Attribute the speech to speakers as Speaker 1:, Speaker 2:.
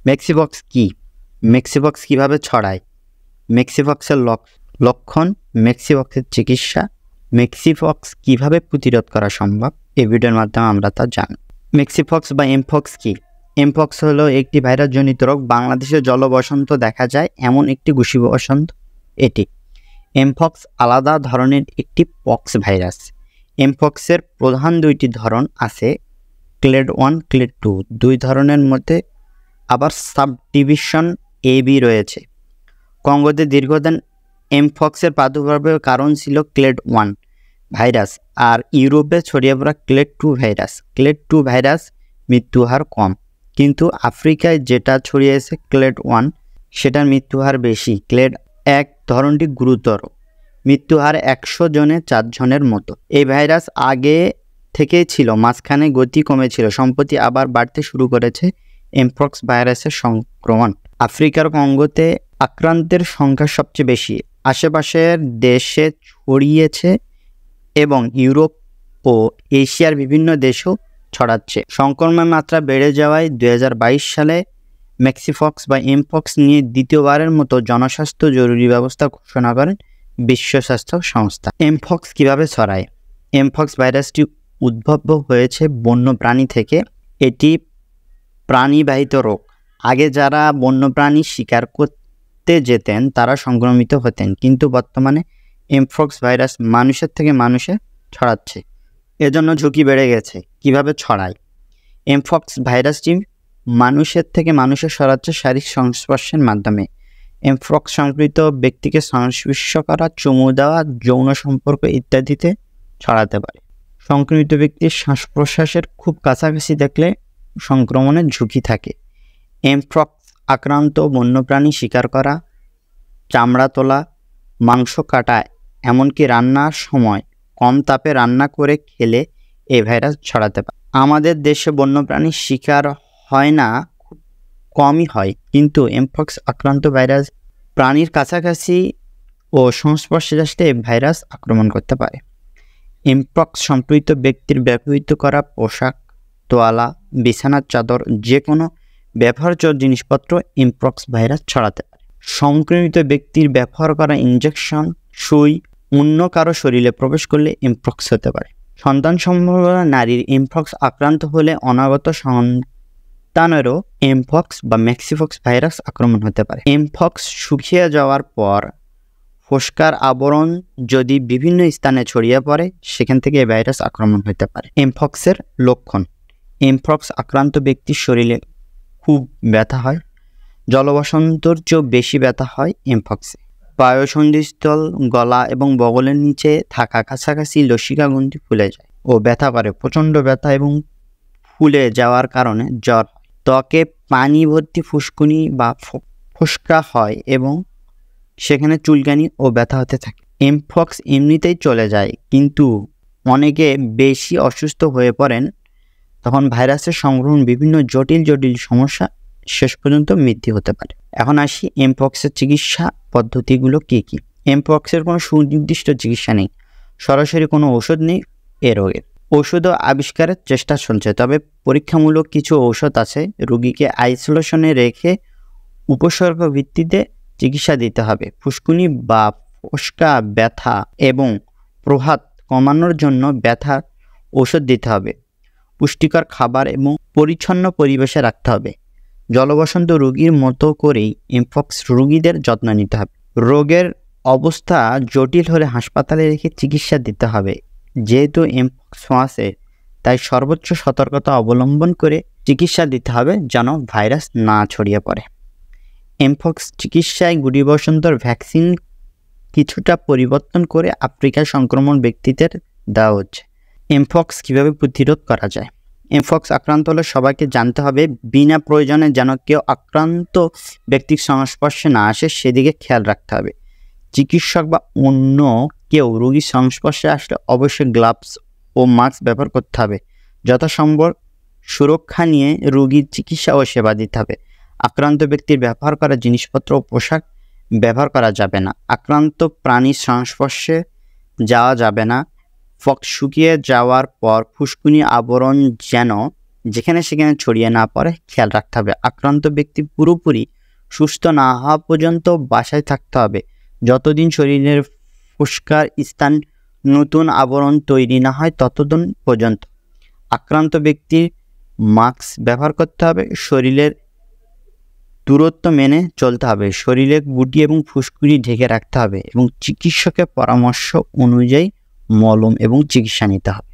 Speaker 1: মেক্সিপক্স কি? মেক্সিপক্স কিভাবে ছড়ায়? মেক্সিপক্সের লক্ষণ, মেক্সিপক্সের চিকিৎসা, মেক্সিপক্স কিভাবে প্রতিরোধ করা সম্ভব, এই ভিডিওর মাধ্যমে আমরা তা জানি। মেক্সিপক্স বা এমপক্স কি? এমপক্স হলো একটি ভাইরাসজনিত রোগ। বাংলাদেশে জলবসন্ত দেখা যায় এমন একটি ঘুষি বসন্ত এটি। এমপক্স আলাদা ধরনের একটি পক্স ভাইরাস। এমপক্সের প্রধান দুইটি ধরন আছে, ক্লেড 1, ক্লেড 2। দুই ধরনের মধ্যে আবার সাব ডিভিশন এ বি রয়েছে। কঙ্গোতে দীর্ঘদিন এমপক্সের প্রাদুর্ভাবের কারণ ছিল ক্লেড 1 ভাইরাস, আর ইউরোপে ছড়িয়ে পড়া ক্লেড 2 ভাইরাস। ক্লেড 2 ভাইরাস মৃত্যুহার কম, কিন্তু আফ্রিকায় যেটা ছড়িয়েছে ক্লেড 1 সেটার মৃত্যুহার বেশি। ক্লেড 1 ধরনটি গুরুতর, মৃত্যুহার 100 জনে 4 জনের মতো। এই ভাইরাস আগে থেকেই ছিল, মাঝখানে গতি কমেছিল, সম্প্রতি আবার বাড়তে শুরু করেছে এমপক্স ভাইরাসের সংক্রমণ। আফ্রিকার কঙ্গোতে আক্রান্তের সংখ্যা সবচেয়ে বেশি, আশেপাশের দেশে ছড়িয়েছে এবং ইউরোপ ও এশিয়ার বিভিন্ন দেশেও ছড়াচ্ছে। সংক্রমণের মাত্রা বেড়ে যাওয়ায় 2022 সালে মেক্সিপক্স বা এমপক্স নিয়ে দ্বিতীয়বারের মতো জনস্বাস্থ্য জরুরি ব্যবস্থা ঘোষণা করেন বিশ্ব স্বাস্থ্য সংস্থা। এমপক্স কিভাবে ছড়ায়? এমপক্স ভাইরাসটি উদ্ভব হয়েছে বন্য প্রাণী থেকে। এটি প্রাণীবাহিত রোগ। আগে যারা বন্যপ্রাণী শিকার করতে যেতেন তারা সংক্রমিত হতেন, কিন্তু বর্তমানে এমপক্স ভাইরাস মানুষের থেকে মানুষে ছড়াচ্ছে, এজন্য ঝুঁকি বেড়ে গেছে। কিভাবে ছড়ায়? এমপক্স ভাইরাসটি মানুষের থেকে মানুষে ছড়াচ্ছে শারীরিক সংস্পর্শের মাধ্যমে। এমপক্স সংক্রমিত ব্যক্তিকে সংস্পর্শ করা, চুমু দেওয়া, যৌন সম্পর্ক ইত্যাদিতে ছড়াতে পারে। সংক্রমিত ব্যক্তির শ্বাস প্রশ্বাসের খুব কাছাকাছি দেখলে সংক্রমণের ঝুঁকি থাকে। এমপক্স আক্রান্ত বন্যপ্রাণী শিকার করা, চামড়া তোলা, মাংস কাটা, এমনকি রান্নার সময় কম তাপে রান্না করে খেলে এই ভাইরাস ছড়াতে পারে। আমাদের দেশে বন্যপ্রাণী শিকার হয় না, খুব কমই হয়, কিন্তু এমপক্স আক্রান্ত ভাইরাস প্রাণীর কাছাকাছি ও সংস্পর্শে আসলে এই ভাইরাস আক্রমণ করতে পারে। এমপক্স সম্পর্কিত ব্যক্তির ব্যবহৃত করা পোশাক, তোয়ালা, বিছানার চাদর, যে কোনো ব্যবহার্য জিনিসপত্র এমপক্স ভাইরাস ছড়াতে পারে। সংক্রমিত ব্যক্তির ব্যবহার করা ইনজেকশন, সুই অন্য কারো শরীরে প্রবেশ করলে এমপক্স হতে পারে। সন্তান সম্ভাবনা নারীর এমপক্স আক্রান্ত হলে অনাগত সন্তানেরও এমপক্স বা মেক্সিপক্স ভাইরাস আক্রমণ হতে পারে। এমপক্স শুকিয়ে যাওয়ার পর ফোস্কার আবরণ যদি বিভিন্ন স্থানে ছড়িয়ে পড়ে, সেখান থেকে এই ভাইরাস আক্রমণ হতে পারে। এমপক্সের লক্ষণ: এমপক্স আক্রান্ত ব্যক্তির শরীরে খুব ব্যথা হয়, জলবসন্তর চেয়েও বেশি ব্যথা হয় এমপক্সে। পায়সন্ধিস্থল, গলা এবং বগলের নিচে থাকা কাছাকাছি লসিকা গ্রন্থি ফুলে যায় ও ব্যথা করে। প্রচণ্ড ব্যথা এবং ফুলে যাওয়ার কারণে জ্বর হয়। ত্বকে পানি ভর্তি ফুসকুনি বা ফোস্কা হয় এবং সেখানে চুলকানি ও ব্যথা হতে থাকে। এমপক্স এমনিতেই চলে যায়, কিন্তু অনেকে বেশি অসুস্থ হয়ে পড়েন, তখন ভাইরাসের সংক্রমণ বিভিন্ন জটিল সমস্যা, শেষ পর্যন্ত মৃত্যু হতে পারে। এখন আসি এমপক্সের চিকিৎসা পদ্ধতিগুলো কি কি। এমপক্সের কোনো সুনির্দিষ্ট চিকিৎসা নেই, সরাসরি কোনো ওষুধ নেই এ রোগের। ওষুধও আবিষ্কারের চেষ্টা চলছে, তবে পরীক্ষামূলক কিছু ঔষধ আছে। রোগীকে আইসোলেশনে রেখে উপসর্গ ভিত্তিতে চিকিৎসা দিতে হবে। ফুসকুনি বা ফোস্কা, ব্যথা এবং প্রহাত কমানোর জন্য ব্যথার ওষুধ দিতে হবে। পুষ্টিকর খাবার এবং পরিচ্ছন্ন পরিবেশে রাখতে হবে। জলবসন্ত রোগীর মতো করেই এমপক্স রোগীদের যত্ন নিতে হবে। রোগের অবস্থা জটিল হলে হাসপাতালে রেখে চিকিৎসা দিতে হবে। যেহেতু এমপক্স আছে, তাই সর্বোচ্চ সতর্কতা অবলম্বন করে চিকিৎসা দিতে হবে যেন ভাইরাস না ছড়িয়ে পড়ে। এমপক্স চিকিৎসায় গুটি বসন্তর ভ্যাকসিন কিছুটা পরিবর্তন করে আফ্রিকার সংক্রমণ ব্যক্তিদের দেওয়া হচ্ছে। এমপক্স কীভাবে প্রতিরোধ করা যায়? এমপক্স আক্রান্ত হলে সবাইকে জানতে হবে, বিনা প্রয়োজনে যেন কেউ আক্রান্ত ব্যক্তির সংস্পর্শে না আসে সেদিকে খেয়াল রাখতে হবে। চিকিৎসক বা অন্য কেউ রোগীর সংস্পর্শে আসলে অবশ্যই গ্লাভস ও মাস্ক ব্যবহার করতে হবে। যথাসম্ভব সুরক্ষা নিয়ে রোগীর চিকিৎসা ও সেবা দিতে হবে। আক্রান্ত ব্যক্তির ব্যবহার করা জিনিসপত্র ও পোশাক ব্যবহার করা যাবে না। আক্রান্ত প্রাণীর সংস্পর্শে যাওয়া যাবে না। পক্স শুকিয়ে যাওয়ার পর ফুসকুনি আবরণ যেন যেখানে সেখানে ছড়িয়ে না পড়ে খেয়াল রাখতে হবে। আক্রান্ত ব্যক্তি পুরোপুরি সুস্থ না হওয়া পর্যন্ত বাসায় থাকতে হবে, যতদিন শরীরের ফুসকার স্থান নতুন আবরণ তৈরি না হয় ততদিন পর্যন্ত। আক্রান্ত ব্যক্তির মাস্ক ব্যবহার করতে হবে, শরীরের দূরত্ব মেনে চলতে হবে, শরীরে গুটি এবং ফুসকুড়ি ঢেকে রাখতে হবে এবং চিকিৎসকের পরামর্শ অনুযায়ী মলম এবং চিকিৎসা নিতে হবে।